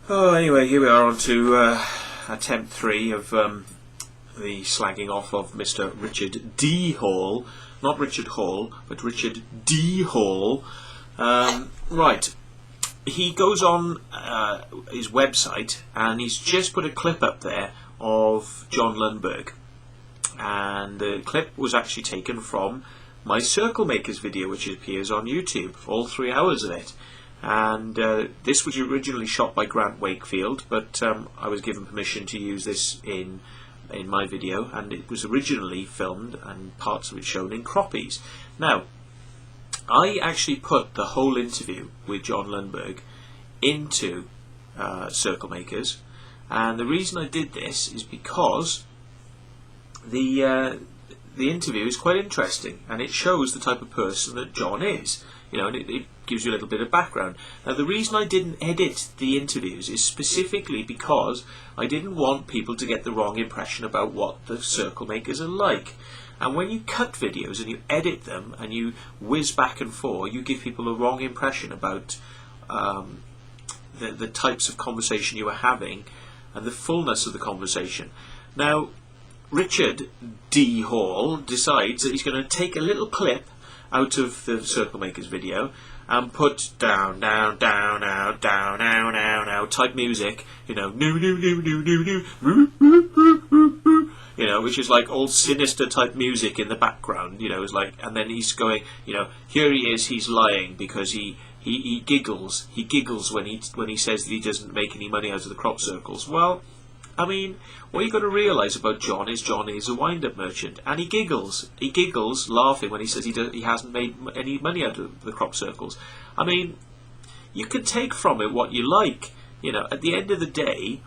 Oh, anyway, here we are on to attempt 3 of the slagging off of Mr. Richard D. Hall. Not Richard Hall, but Richard D. Hall. Right. He goes on his website and he's just put a clip up there of John Lundberg. And the clip was actually taken from my Circle Makers video, which appears on YouTube, all 3 hours of it. And this was originally shot by Grant Wakefield, but I was given permission to use this in my video, and it was originally filmed and parts of it shown in Croppies. Now, I actually put the whole interview with John Lundberg into Circle Makers, and the reason I did this is because the interview is quite interesting, and it shows the type of person that John is. You know, and it gives you a little bit of background. Now, the reason I didn't edit the interviews is specifically because I didn't want people to get the wrong impression about what the Circle Makers are like. And when you cut videos and you edit them and you whiz back and forth, you give people a wrong impression about the types of conversation you are having and the fullness of the conversation. Now, Richard D. Hall decides that he's going to take a little clip out of the Circle Makers video and put down type music, you know, you know, which is like all sinister type music in the background, you know, it's like, and then he's going, you know, here he is, he's lying because he giggles when he says that he doesn't make any money out of the crop circles. Well, I mean, what you've got to realise about John is a wind-up merchant, and he giggles laughing when he says he hasn't made any money out of the crop circles. I mean, you can take from it what you like. You know, at the end of the day,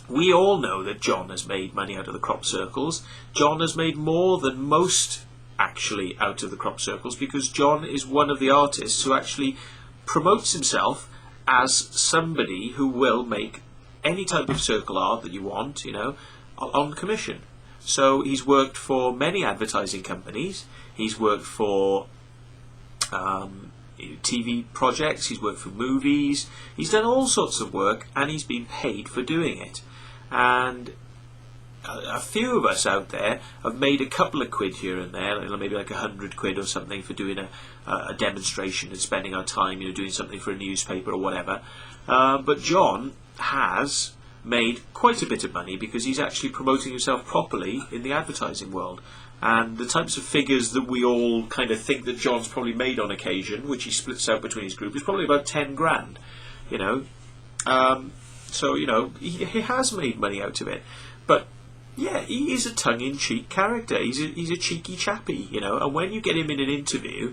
we all know that John has made money out of the crop circles. John has made more than most actually out of the crop circles, because John is one of the artists who actually promotes himself as somebody who will make any type of circle art that you want, you know, on commission. So he's worked for many advertising companies, he's worked for TV projects, he's worked for movies, he's done all sorts of work, and he's been paid for doing it. And a few of us out there have made a couple of quid here and there, maybe like 100 quid or something for doing a demonstration and spending our time, you know, doing something for a newspaper or whatever. But John has made quite a bit of money because he's actually promoting himself properly in the advertising world. And the types of figures that we all kind of think that John's probably made on occasion, which he splits out between his group, is probably about 10 grand, you know. So, you know, he has made money out of it. But yeah, he is a tongue-in-cheek character. He's a cheeky chappy, you know. And when you get him in an interview,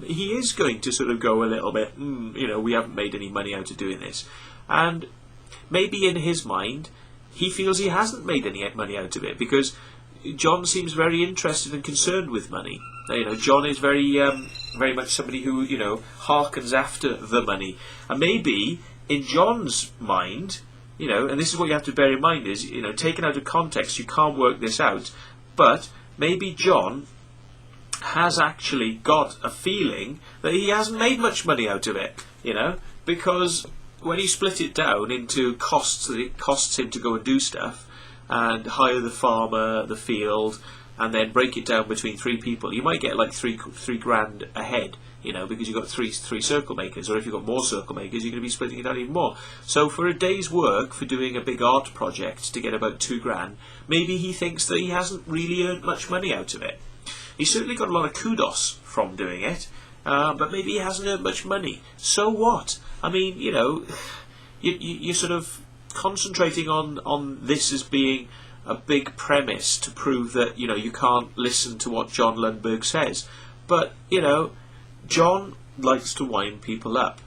he is going to sort of go a little bit, you know, we haven't made any money out of doing this. And maybe in his mind, he feels he hasn't made any money out of it, because John seems very interested and concerned with money. You know, John is very much somebody who, you know, harkens after the money. And maybe in John's mind, you know, and this is what you have to bear in mind is, you know, taken out of context, you can't work this out, but maybe John has actually got a feeling that he hasn't made much money out of it, you know, because when you split it down into costs that it costs him to go and do stuff, and hire the farmer, the field, and then break it down between 3 people, you might get like three grand a head, you know, because you've got three Circle Makers, or if you've got more Circle Makers, you're going to be splitting it out even more. So for a day's work for doing a big art project to get about 2 grand, maybe he thinks that he hasn't really earned much money out of it. He's certainly got a lot of kudos from doing it, but maybe he hasn't earned much money. So what? I mean, you know, you're sort of concentrating on this as being a big premise to prove that, you know, you can't listen to what John Lundberg says. But, you know, John likes to wind people up.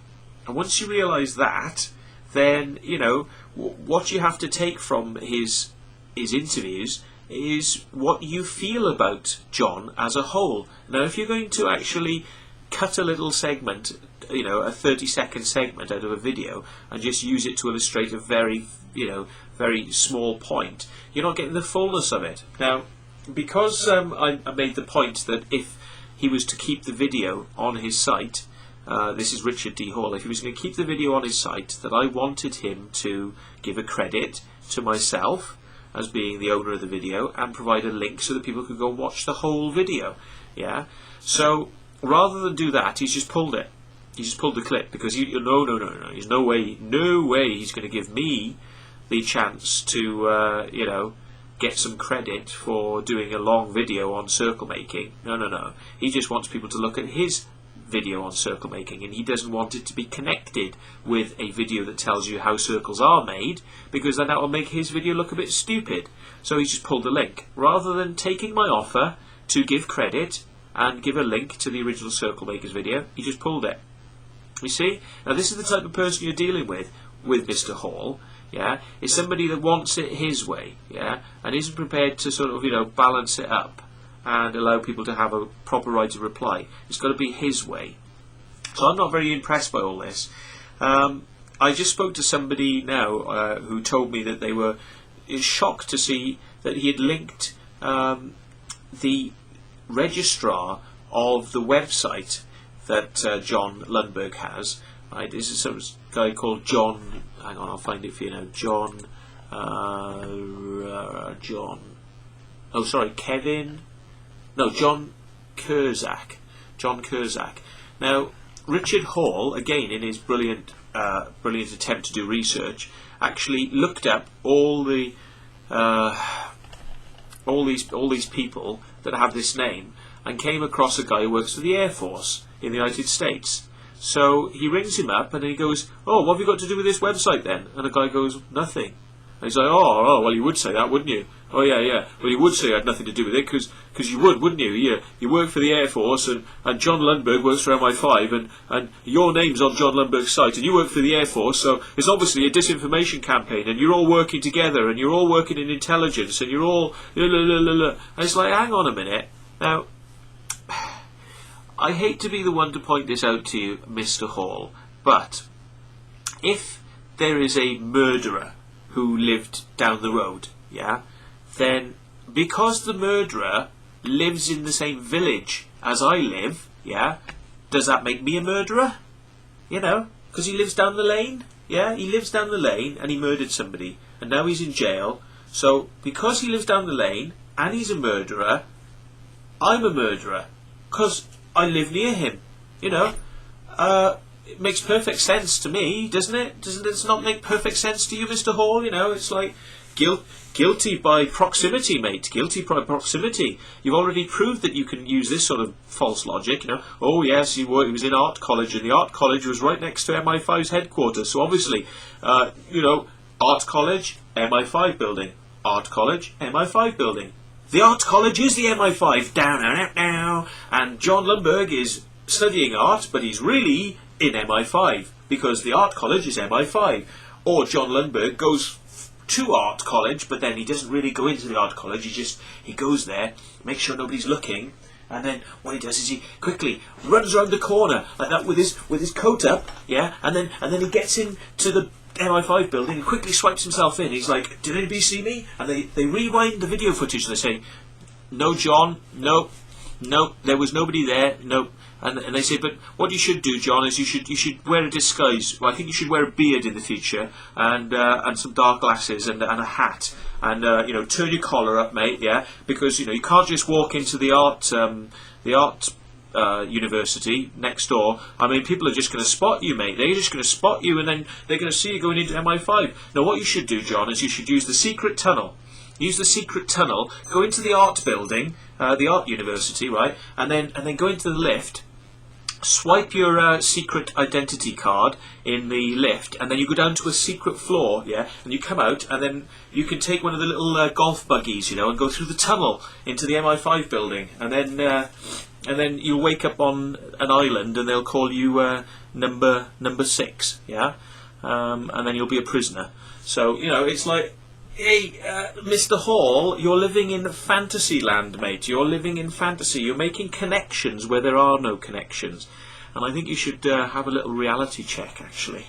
And once you realise that, then, you know, what you have to take from his interviews is what you feel about John as a whole. Now, if you're going to actually cut a little segment, you know, a 30-second segment out of a video and just use it to illustrate a very, you know, very small point, you're not getting the fullness of it. Now, because I made the point that if he was to keep the video on his site, this is Richard D. Hall, if he was going to keep the video on his site, that I wanted him to give a credit to myself as being the owner of the video and provide a link so that people could go and watch the whole video. Yeah. So rather than do that, he's just pulled it. He just pulled the clip because no. There's no way he's going to give me the chance to get some credit for doing a long video on circle making. No. He just wants people to look at his video on circle making, and he doesn't want it to be connected with a video that tells you how circles are made, because then that will make his video look a bit stupid. So he just pulled the link rather than taking my offer to give credit and give a link to the original circle makers video. He just pulled it. You see, now this is the type of person you're dealing with Mr. Hall. Yeah, is somebody that wants it his way, yeah, and isn't prepared to sort of balance it up and allow people to have a proper right of reply. It's got to be his way. So I'm not very impressed by all this. I just spoke to somebody now who told me that they were shocked to see that he had linked the registrar of the website that John Lundberg has. Right, this is some guy called John. Hang on, I'll find it for you now. John. Kevin. No, John Curzak. John Curzak. Now, Richard Hall, again in his brilliant attempt to do research, actually looked up all these people that have this name, and came across a guy who works for the Air Force in the United States. So he rings him up and he goes, "Oh, what have you got to do with this website then?" And the guy goes, "Nothing." And he's like, "Oh, well, you would say that, wouldn't you?" "Oh, yeah. Well, you would say it had nothing to do with it, because you would, wouldn't you? You work for the Air Force, and John Lundberg works for MI5, and your name's on John Lundberg's site, and you work for the Air Force, so it's obviously a disinformation campaign, and you're all working together, and you're all working in intelligence, and you're all... And it's like, hang on a minute. Now, I hate to be the one to point this out to you, Mr. Hall, but if there is a murderer who lived down the road, yeah, then because the murderer lives in the same village as I live, yeah, does that make me a murderer? Because he lives down the lane, yeah, he lives down the lane and he murdered somebody and now he's in jail. So because he lives down the lane and he's a murderer, I'm a murderer because I live near him. It makes perfect sense to me, doesn't it? Doesn't it not make perfect sense to you, Mr. Hall? It's like guilty by proximity, mate. Guilty by proximity. You've already proved that you can use this sort of false logic. Oh yes, he was in art college, and the art college was right next to MI5's headquarters. So obviously, art college, MI5 building. Art college, MI5 building. The art college is the MI5. Down. And John Lundberg is studying art, but he's really in MI5 because the art college is MI5. Or John Lundberg goes to art college, but then he doesn't really go into the art college. He goes there, makes sure nobody's looking, and then what he does is he quickly runs around the corner like that with his coat up, yeah, and then he gets into the MI5 building and quickly swipes himself in. He's like, "Did anybody see me?" And they rewind the video footage and they say, "No, John, nope, there was nobody there, nope." And they say, "But what you should do, John, is you should wear a disguise. Well, I think you should wear a beard in the future and some dark glasses and a hat and turn your collar up, mate, yeah, because you can't just walk into the art university next door. I mean, people are just going to spot you, mate. They're just going to spot you, and then they're going to see you going into MI5. Now, what you should do, John, is you should use the secret tunnel. Use the secret tunnel. Go into the art building, the art university, right, and then go into the lift." Swipe your secret identity card in the lift, and then you go down to a secret floor, yeah, and you come out, and then you can take one of the little golf buggies, and go through the tunnel into the MI5 building, and then you'll wake up on an island, and they'll call you number 6, yeah, and then you'll be a prisoner. So it's like, hey, Mr. Hall, you're living in fantasy land, mate. You're living in fantasy. You're making connections where there are no connections. And I think you should have a little reality check, actually.